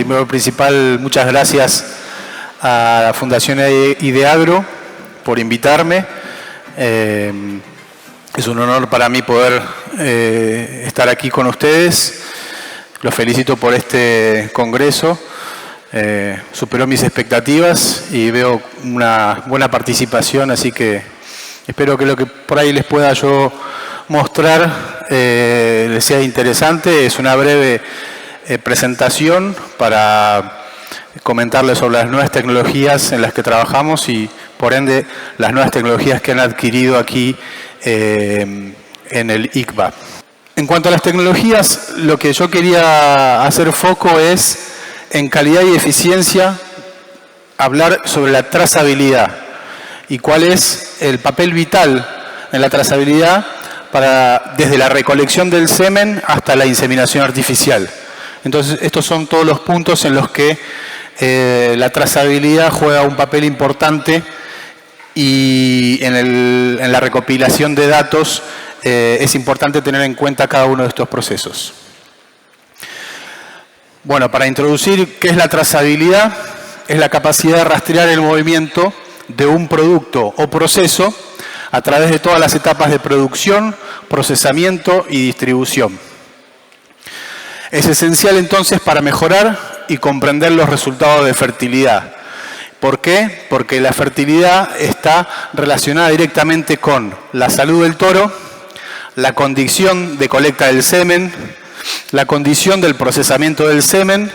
primero principal, muchas gracias a la Fundación Ideagro por invitarme. Es un honor para mí poder estar aquí con ustedes. Los felicito por este congreso. Superó mis expectativas y veo una buena participación, así que espero que lo que por ahí les pueda yo mostrar les sea interesante. Es una breve presentación para comentarles sobre las nuevas tecnologías en las que trabajamos y, por ende, las nuevas tecnologías que han adquirido aquí en el ICBA. En cuanto a las tecnologías, lo que yo quería hacer foco es, en calidad y eficiencia, hablar sobre la trazabilidad y cuál es el papel vital en la trazabilidad desde la recolección del semen hasta la inseminación artificial. Entonces, estos son todos los puntos en los que la trazabilidad juega un papel importante y en la recopilación de datos es importante tener en cuenta cada uno de estos procesos. Bueno, para introducir qué es la trazabilidad, es la capacidad de rastrear el movimiento de un producto o proceso a través de todas las etapas de producción, procesamiento y distribución. Es esencial entonces para mejorar y comprender los resultados de fertilidad. ¿Por qué? Porque la fertilidad está relacionada directamente con la salud del toro, la condición de colecta del semen, la condición del procesamiento del semen,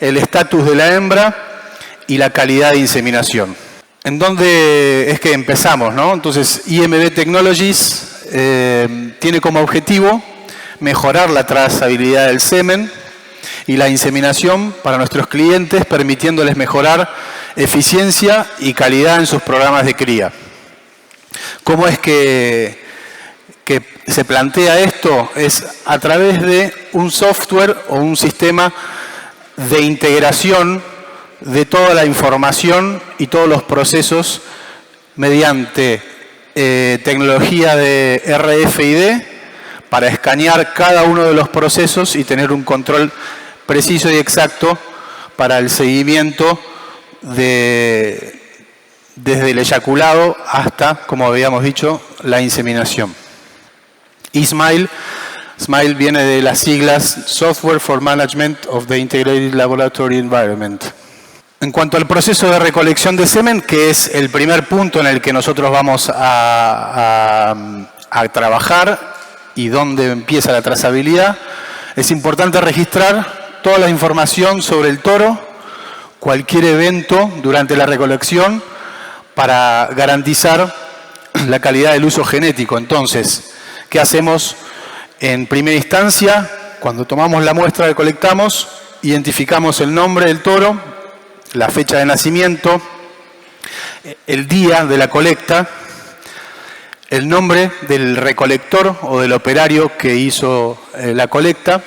el estatus de la hembra y la calidad de inseminación. ¿En dónde es que empezamos, no? Entonces, IMB Technologies tiene como objetivo mejorar la trazabilidad del semen y la inseminación para nuestros clientes, permitiéndoles mejorar eficiencia y calidad en sus programas de cría. ¿Cómo es que se plantea esto? Es a través de un software o un sistema de integración de toda la información y todos los procesos mediante tecnología de RFID para escanear cada uno de los procesos y tener un control preciso y exacto para el seguimiento desde el eyaculado hasta, como habíamos dicho, la inseminación. SMILE viene de las siglas Software for Management of the Integrated Laboratory Environment. En cuanto al proceso de recolección de semen, que es el primer punto en el que nosotros vamos a trabajar y donde empieza la trazabilidad, es importante registrar toda la información sobre el toro, cualquier evento durante la recolección, para garantizar la calidad del uso genético. Entonces, ¿qué hacemos en primera instancia? Cuando tomamos la muestra que colectamos, identificamos el nombre del toro, la fecha de nacimiento, el día de la colecta, el nombre del recolector o del operario que hizo la colecta,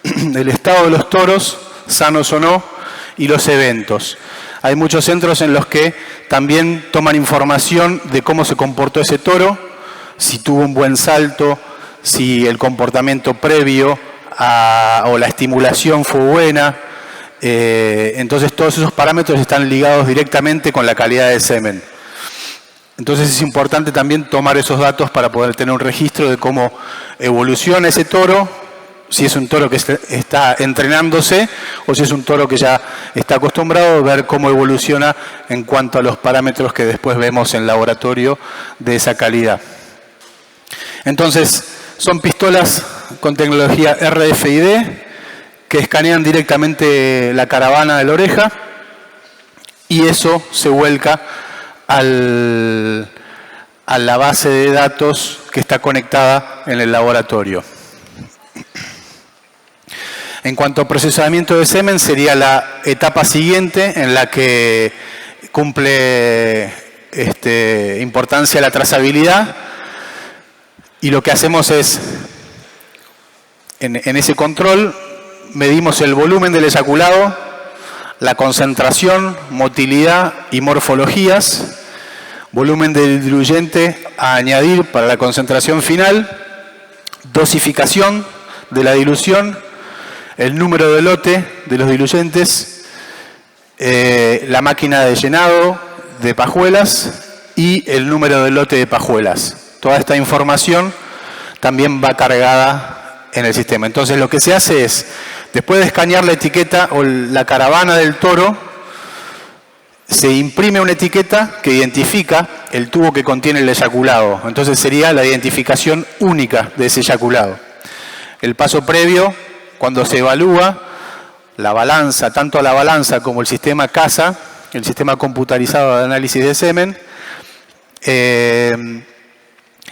el estado de los toros, sanos o no, y los eventos. Hay muchos centros en los que también toman información de cómo se comportó ese toro, si tuvo un buen salto, si el comportamiento previo o la estimulación fue buena. Entonces todos esos parámetros están ligados directamente con la calidad del semen. Entonces es importante también tomar esos datos para poder tener un registro de cómo evoluciona ese toro, si es un toro que está entrenándose o si es un toro que ya está acostumbrado, a ver cómo evoluciona en cuanto a los parámetros que después vemos en laboratorio de esa calidad. Entonces, son pistolas con tecnología RFID que escanean directamente la caravana de la oreja y eso se vuelca a la base de datos que está conectada en el laboratorio. En cuanto a procesamiento de semen, sería la etapa siguiente en la que cumple importancia la trazabilidad. Y lo que hacemos es, en ese control, medimos el volumen del eyaculado, la concentración, motilidad y morfologías, volumen del diluyente a añadir para la concentración final, dosificación de la dilución, el número de lote de los diluyentes, la máquina de llenado de pajuelas y el número de lote de pajuelas. Toda esta información también va cargada en el sistema. Entonces lo que se hace es, después de escanear la etiqueta o la caravana del toro, se imprime una etiqueta que identifica el tubo que contiene el eyaculado. Entonces sería la identificación única de ese eyaculado. El paso previo, cuando se evalúa la balanza, tanto la balanza como el sistema CASA, el sistema computarizado de análisis de semen,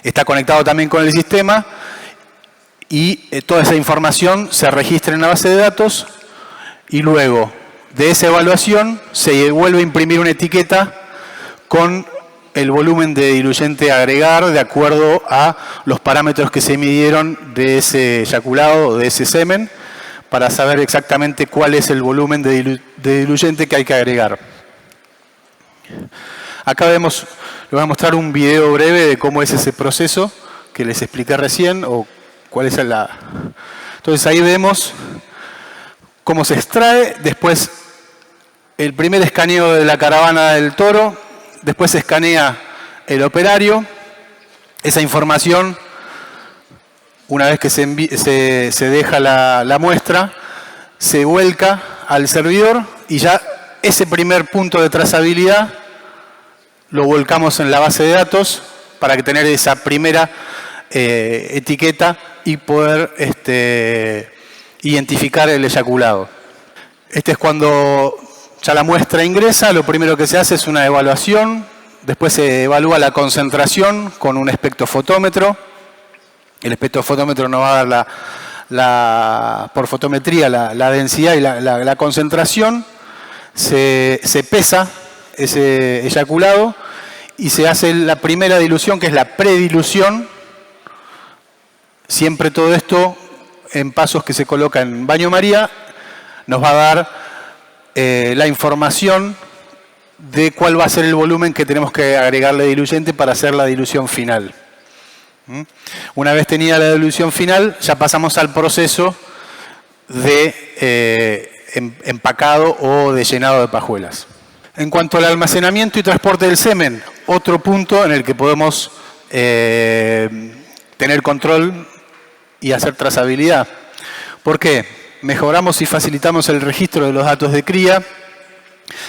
está conectado también con el sistema y toda esa información se registra en la base de datos y luego de esa evaluación se vuelve a imprimir una etiqueta con el volumen de diluyente a agregar de acuerdo a los parámetros que se midieron de ese eyaculado o de ese semen para saber exactamente cuál es el volumen de diluyente que hay que agregar. Acá vemos, les voy a mostrar un video breve de cómo es ese proceso que les expliqué recién o cuál es la... Entonces ahí vemos cómo se extrae, después el primer escaneo de la caravana del toro, después se escanea el operario, esa información, una vez que se deja la muestra, se vuelca al servidor y ya ese primer punto de trazabilidad lo volcamos en la base de datos para tener esa primera etiqueta y poder identificar el eyaculado. Este es cuando ya la muestra ingresa, lo primero que se hace es una evaluación, después se evalúa la concentración con un espectrofotómetro. El espectrofotómetro nos va a dar por fotometría la densidad y la concentración. Se pesa ese eyaculado y se hace la primera dilución, que es la predilución. Siempre todo esto en pasos que se coloca en baño María nos va a dar la información de cuál va a ser el volumen que tenemos que agregarle diluyente para hacer la dilución final. Una vez tenida la dilución final, ya pasamos al proceso de empacado o de llenado de pajuelas. En cuanto al almacenamiento y transporte del semen, otro punto en el que podemos tener control y hacer trazabilidad. ¿Por qué? Mejoramos y facilitamos el registro de los datos de cría,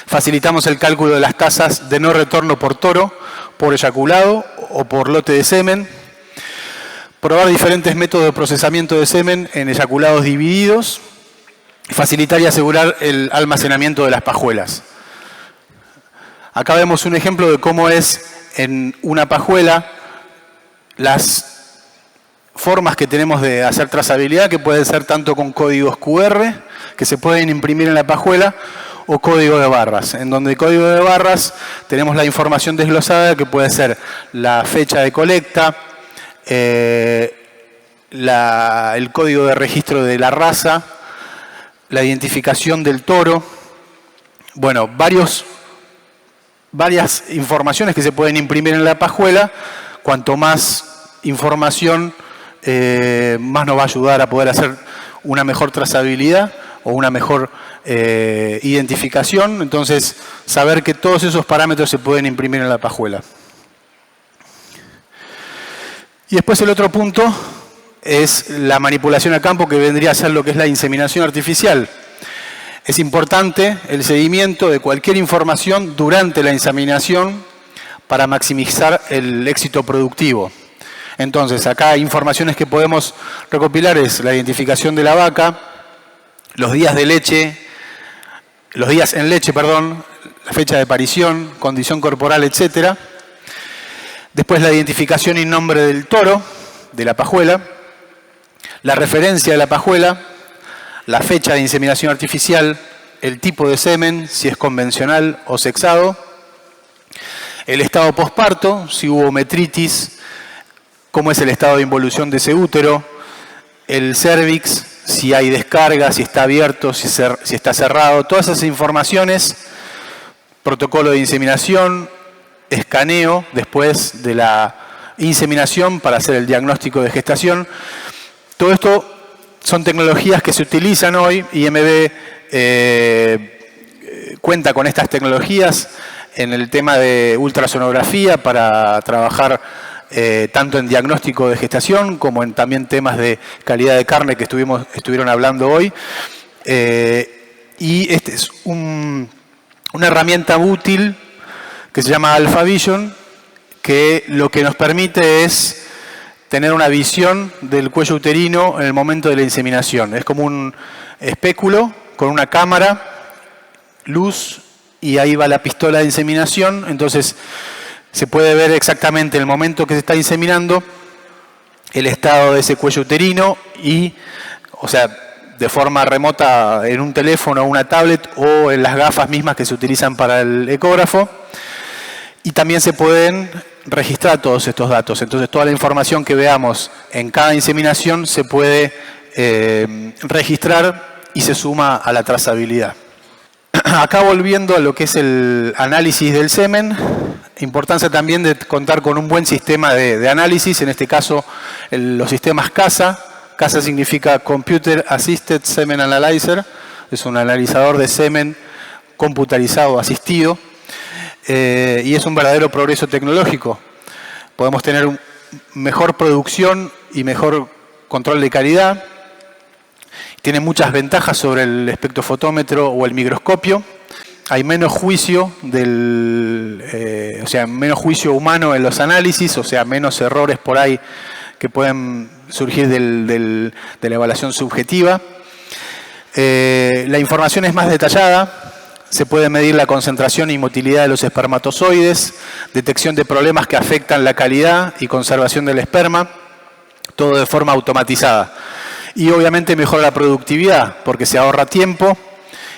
facilitamos el cálculo de las tasas de no retorno por toro, por eyaculado o por lote de semen, probar diferentes métodos de procesamiento de semen en eyaculados divididos, facilitar y asegurar el almacenamiento de las pajuelas. Acá vemos un ejemplo de cómo es en una pajuela las formas que tenemos de hacer trazabilidad, que pueden ser tanto con códigos QR, que se pueden imprimir en la pajuela, o código de barras. En donde el código de barras tenemos la información desglosada, que puede ser la fecha de colecta, el código de registro de la raza, la identificación del toro. Bueno, varias informaciones que se pueden imprimir en la pajuela. Cuanto más información, más nos va a ayudar a poder hacer una mejor trazabilidad o una mejor identificación. Entonces, saber que todos esos parámetros se pueden imprimir en la pajuela. Y después el otro punto es la manipulación a campo, que vendría a ser lo que es la inseminación artificial. Es importante el seguimiento de cualquier información durante la inseminación para maximizar el éxito productivo. Entonces, acá informaciones que podemos recopilar es la identificación de la vaca, los días en leche, la fecha de parición, condición corporal, etc. Después la identificación y nombre del toro, de la pajuela, la referencia de la pajuela, la fecha de inseminación artificial, el tipo de semen, si es convencional o sexado, el estado posparto, si hubo metritis, cómo es el estado de involución de ese útero, el cervix, si hay descarga, si está abierto, si está cerrado, todas esas informaciones, protocolo de inseminación, escaneo después de la inseminación para hacer el diagnóstico de gestación. Todo esto son tecnologías que se utilizan hoy. IMB cuenta con estas tecnologías en el tema de ultrasonografía para trabajar tanto en diagnóstico de gestación como en también temas de calidad de carne que estuvieron hablando hoy. Y este es una herramienta útil que se llama AlphaVision, que lo que nos permite es tener una visión del cuello uterino en el momento de la inseminación. Es como un espéculo con una cámara, luz, y ahí va la pistola de inseminación. Entonces se puede ver exactamente en el momento que se está inseminando el estado de ese cuello uterino y, o sea, de forma remota en un teléfono o una tablet o en las gafas mismas que se utilizan para el ecógrafo. Y también se pueden registrar todos estos datos. Entonces toda la información que veamos en cada inseminación se puede registrar y se suma a la trazabilidad. Acá volviendo a lo que es el análisis del semen, importancia también de contar con un buen sistema de análisis, en este caso los sistemas CASA. CASA significa Computer Assisted Semen Analyzer, es un analizador de semen computarizado asistido. Y es un verdadero progreso tecnológico. Podemos tener mejor producción y mejor control de calidad. Tiene muchas ventajas sobre el espectrofotómetro o el microscopio. Hay menos juicio menos juicio humano en los análisis, o sea, menos errores por ahí que pueden surgir de la evaluación subjetiva. La información es más detallada. Se puede medir la concentración y motilidad de los espermatozoides, detección de problemas que afectan la calidad y conservación del esperma, todo de forma automatizada. Y obviamente mejora la productividad, porque se ahorra tiempo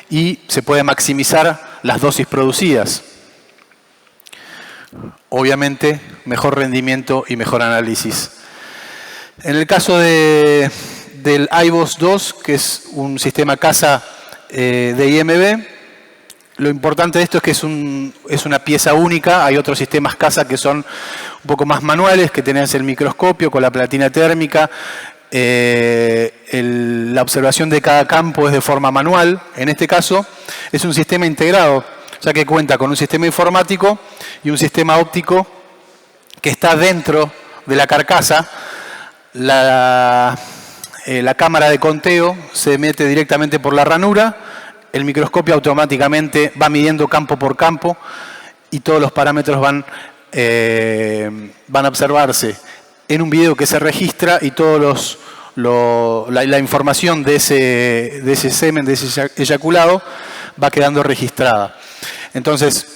y se puede maximizar las dosis producidas. Obviamente, mejor rendimiento y mejor análisis. En el caso del iVOS 2, que es un sistema CASA de IMB, lo importante de esto es que es una pieza única. Hay otros sistemas CASA que son un poco más manuales, que tenés el microscopio con la platina térmica. La observación de cada campo es de forma manual. En este caso es un sistema integrado, ya que cuenta con un sistema informático y un sistema óptico que está dentro de la carcasa. La cámara de conteo se mete directamente por la ranura. El microscopio automáticamente va midiendo campo por campo y todos los parámetros van a observarse en un video que se registra y todos la información de ese semen, de ese eyaculado, va quedando registrada. Entonces,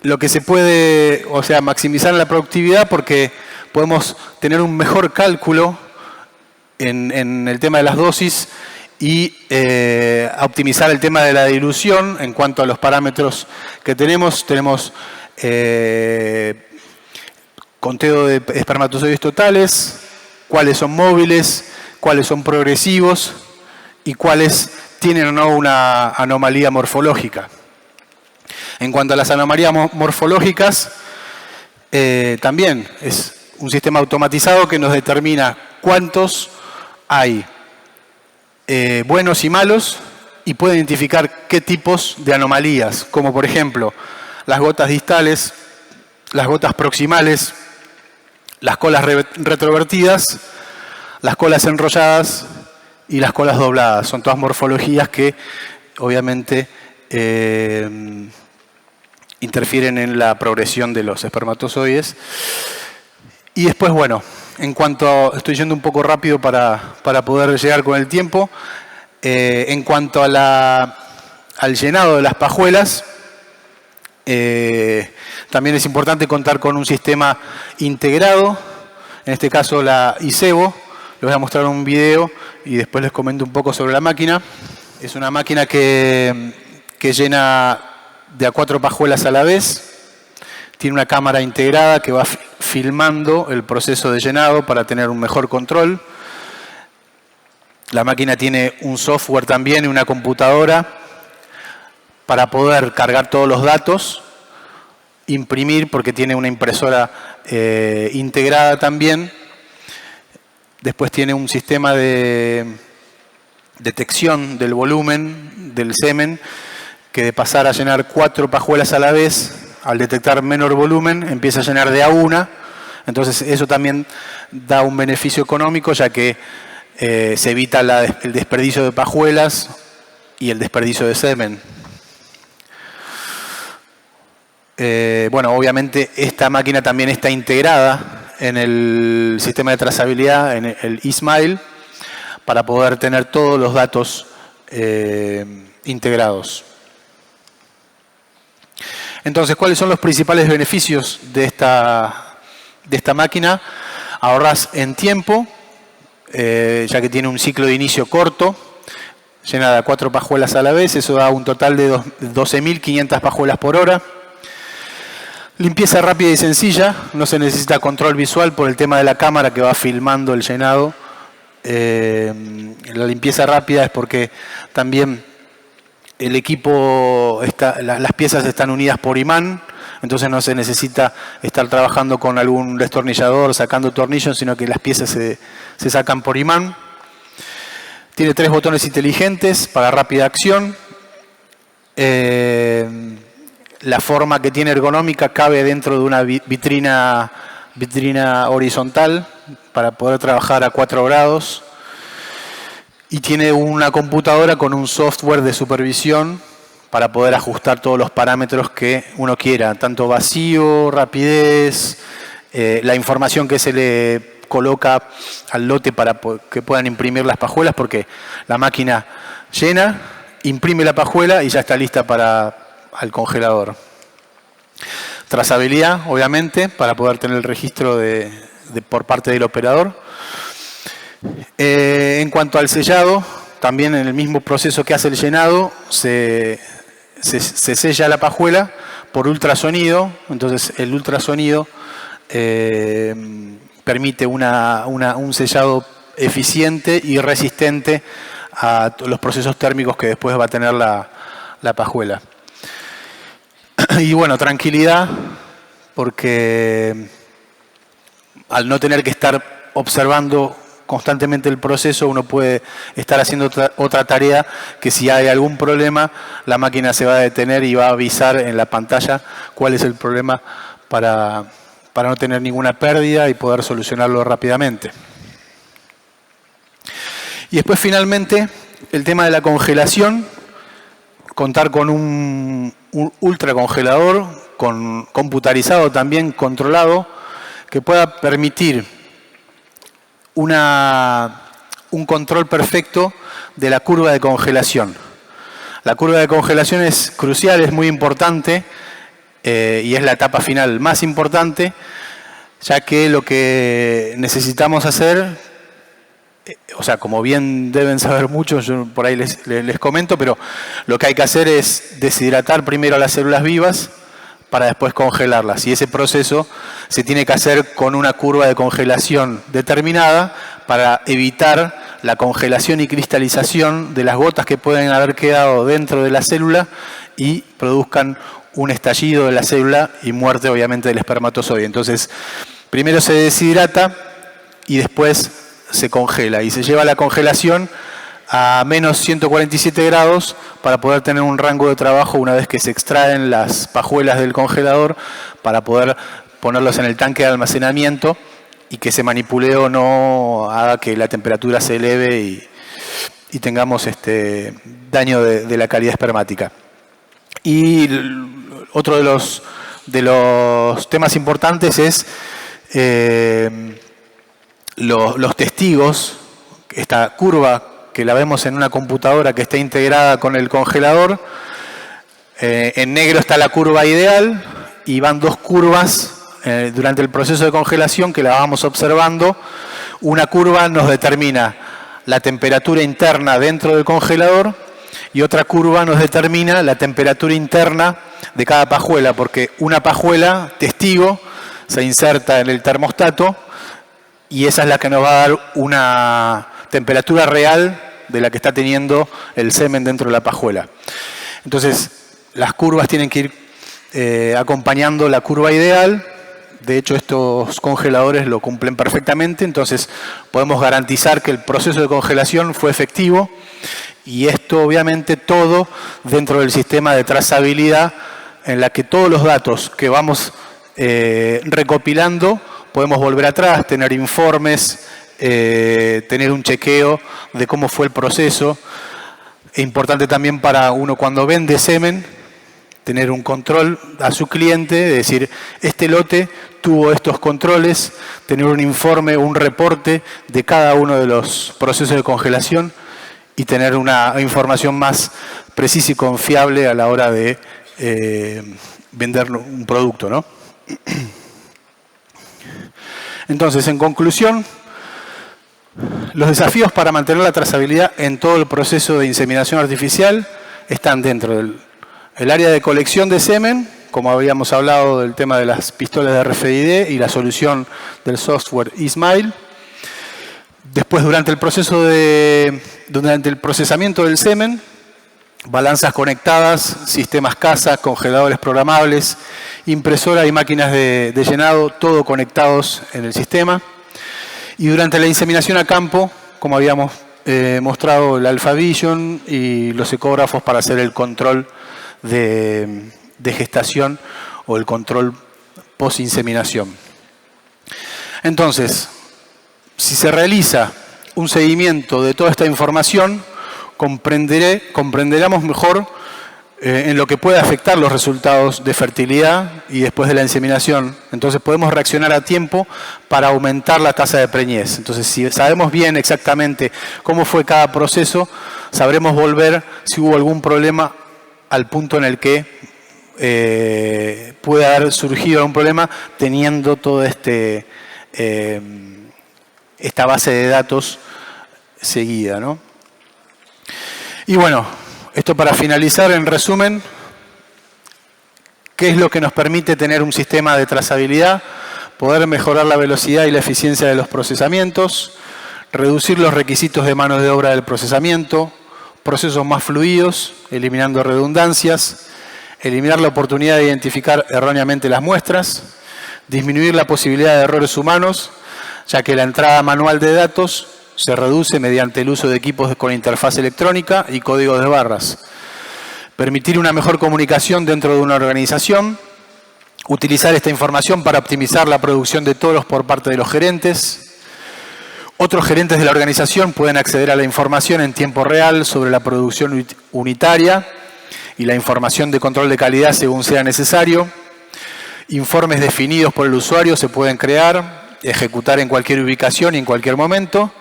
lo que se puede, maximizar la productividad, porque podemos tener un mejor cálculo en el tema de las dosis y optimizar el tema de la dilución en cuanto a los parámetros que tenemos. Tenemos conteo de espermatozoides totales, cuáles son móviles, cuáles son progresivos y cuáles tienen o no una anomalía morfológica. En cuanto a las anomalías morfológicas, también es un sistema automatizado que nos determina cuántos hay buenos y malos y puede identificar qué tipos de anomalías, como por ejemplo las gotas distales, las gotas proximales, las colas retrovertidas, las colas enrolladas y las colas dobladas. Son todas morfologías que obviamente interfieren en la progresión de los espermatozoides. Y después, bueno, estoy yendo un poco rápido para poder llegar con el tiempo. En cuanto a al llenado de las pajuelas, también es importante contar con un sistema integrado, en este caso la ICEBO. Les voy a mostrar un video y después les comento un poco sobre la máquina. Es una máquina que llena de a 4 pajuelas a la vez. Tiene una cámara integrada que va filmando el proceso de llenado para tener un mejor control. La máquina tiene un software también y una computadora para poder cargar todos los datos, imprimir, porque tiene una impresora integrada también. Después tiene un sistema de detección del volumen del semen, que de pasar a llenar 4 pajuelas a la vez, al detectar menor volumen, empieza a llenar de a una. Entonces eso también da un beneficio económico, ya que se evita el desperdicio de pajuelas y el desperdicio de semen. Bueno, obviamente esta máquina también está integrada en el sistema de trazabilidad, en el eSmile, para poder tener todos los datos integrados. Entonces, ¿cuáles son los principales beneficios de esta máquina? Ahorras en tiempo, ya que tiene un ciclo de inicio corto, llena de 4 pajuelas a la vez, eso da un total de 12.500 pajuelas por hora. Limpieza rápida y sencilla, no se necesita control visual por el tema de la cámara que va filmando el llenado. La limpieza rápida es porque también el equipo, las piezas están unidas por imán, entonces no se necesita estar trabajando con algún destornillador, sacando tornillos, sino que las piezas se sacan por imán. Tiene 3 botones inteligentes para rápida acción. La forma que tiene ergonómica cabe dentro de una vitrina horizontal para poder trabajar a 4 grados. Y tiene una computadora con un software de supervisión para poder ajustar todos los parámetros que uno quiera, tanto vacío, rapidez, la información que se le coloca al lote para que puedan imprimir las pajuelas, porque la máquina llena, imprime la pajuela y ya está lista para al congelador. Trazabilidad, obviamente, para poder tener el registro por parte del operador. En cuanto al sellado, también en el mismo proceso que hace el llenado, se sella la pajuela por ultrasonido. Entonces el ultrasonido permite un sellado eficiente y resistente a los procesos térmicos que después va a tener la pajuela. Y bueno, tranquilidad, porque al no tener que estar observando constantemente el proceso, uno puede estar haciendo otra tarea que si hay algún problema, la máquina se va a detener y va a avisar en la pantalla cuál es el problema para no tener ninguna pérdida y poder solucionarlo rápidamente. Y después finalmente el tema de la congelación, contar con un ultracongelador computarizado también, controlado, que pueda permitir un control perfecto de la curva de congelación. La curva de congelación es crucial, es muy importante y es la etapa final más importante, ya que lo que necesitamos hacer, o sea, como bien deben saber muchos, yo por ahí les comento, pero lo que hay que hacer es deshidratar primero las células vivas para después congelarlas. Y ese proceso se tiene que hacer con una curva de congelación determinada para evitar la congelación y cristalización de las gotas que pueden haber quedado dentro de la célula y produzcan un estallido de la célula y muerte, obviamente, del espermatozoide. Entonces, primero se deshidrata y después se congela. Y se lleva la congelación a menos 147 grados para poder tener un rango de trabajo una vez que se extraen las pajuelas del congelador, para poder ponerlos en el tanque de almacenamiento y que ese manipuleo no haga que la temperatura se eleve y tengamos daño de la calidad espermática. Y otro de los temas importantes es los testigos, esta curva que la vemos en una computadora que está integrada con el congelador. En negro está la curva ideal y van 2 curvas durante el proceso de congelación que la vamos observando. Una curva nos determina la temperatura interna dentro del congelador y otra curva nos determina la temperatura interna de cada pajuela, porque una pajuela testigo se inserta en el termostato y esa es la que nos va a dar una temperatura real de la que está teniendo el semen dentro de la pajuela. Entonces, las curvas tienen que ir acompañando la curva ideal De hecho, estos congeladores lo cumplen perfectamente, entonces podemos garantizar que el proceso de congelación fue efectivo y esto obviamente todo dentro del sistema de trazabilidad en la que todos los datos que vamos recopilando podemos volver atrás, tener informes, tener un chequeo de cómo fue el proceso. Es importante también para uno cuando vende semen tener un control a su cliente, de decir, este lote tuvo estos controles, tener un informe, un reporte de cada uno de los procesos de congelación y tener una información más precisa y confiable a la hora de vender un producto, ¿no? Entonces, en conclusión, los desafíos para mantener la trazabilidad en todo el proceso de inseminación artificial están dentro del área de colección de semen, como habíamos hablado del tema de las pistolas de RFID y la solución del software eSmile. Después, durante el procesamiento del semen, balanzas conectadas, sistemas CASA, congeladores programables, impresora y máquinas de llenado, todo conectados en el sistema. Y durante la inseminación a campo, como habíamos mostrado, el AlphaVision y los ecógrafos para hacer el control de gestación o el control post-inseminación. Entonces, si se realiza un seguimiento de toda esta información, comprenderemos mejor en lo que puede afectar los resultados de fertilidad y después de la inseminación. Entonces podemos reaccionar a tiempo para aumentar la tasa de preñez. Entonces, si sabemos bien exactamente cómo fue cada proceso, sabremos volver si hubo algún problema al punto en el que puede haber surgido algún problema teniendo todo esta base de datos seguida, ¿no? Y bueno, esto para finalizar, en resumen, ¿qué es lo que nos permite tener un sistema de trazabilidad? Poder mejorar la velocidad y la eficiencia de los procesamientos, reducir los requisitos de mano de obra del procesamiento, procesos más fluidos, eliminando redundancias, eliminar la oportunidad de identificar erróneamente las muestras, disminuir la posibilidad de errores humanos, ya que la entrada manual de datos se reduce mediante el uso de equipos con interfaz electrónica y códigos de barras. Permitir una mejor comunicación dentro de una organización. Utilizar esta información para optimizar la producción de toros por parte de los gerentes. Otros gerentes de la organización pueden acceder a la información en tiempo real sobre la producción unitaria y la información de control de calidad según sea necesario. Informes definidos por el usuario se pueden crear, ejecutar en cualquier ubicación y en cualquier momento.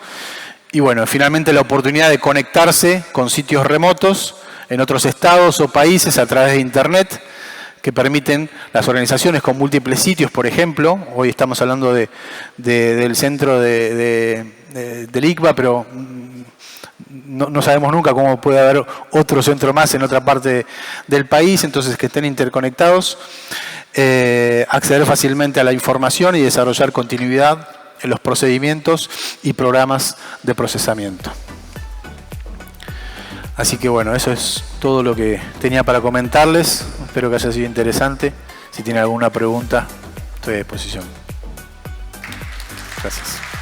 Y bueno, finalmente la oportunidad de conectarse con sitios remotos en otros estados o países a través de Internet que permiten las organizaciones con múltiples sitios, por ejemplo. Hoy estamos hablando del centro del ICBA, pero no sabemos nunca cómo puede haber otro centro más en otra parte del país, entonces que estén interconectados. Acceder fácilmente a la información y desarrollar continuidad en los procedimientos y programas de procesamiento. Así que bueno, eso es todo lo que tenía para comentarles. Espero que haya sido interesante. Si tienen alguna pregunta, estoy a disposición. Gracias.